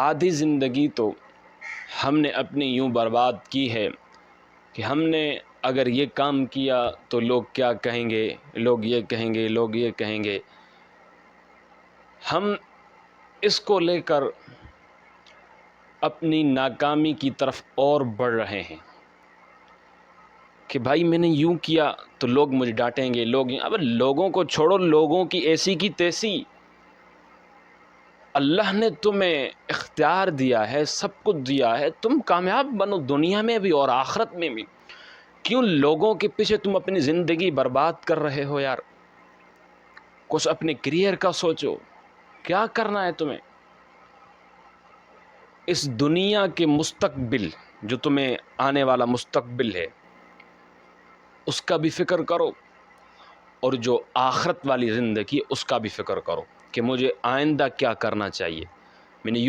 آدھی زندگی تو ہم نے اپنی یوں برباد کی ہے کہ ہم نے اگر یہ کام کیا تو لوگ کیا کہیں گے، لوگ یہ کہیں گے، لوگ یہ کہیں گے۔ ہم اس کو لے کر اپنی ناکامی کی طرف اور بڑھ رہے ہیں کہ بھائی میں نے یوں کیا تو لوگ مجھے ڈانٹیں گے، اب لوگوں کو چھوڑو، لوگوں کی ایسی کی تیسی۔ اللہ نے تمہیں اختیار دیا ہے، سب کچھ دیا ہے، تم کامیاب بنو دنیا میں بھی اور آخرت میں بھی۔ کیوں لوگوں کے پیچھے تم اپنی زندگی برباد کر رہے ہو یار؟ کچھ اپنے کیریئر کا سوچو، کیا کرنا ہے تمہیں؟ اس دنیا کے مستقبل، جو تمہیں آنے والا مستقبل ہے، اس کا بھی فکر کرو، اور جو آخرت والی زندگی اس کا بھی فکر کرو کہ مجھے آئندہ کیا کرنا چاہیے۔ میں نے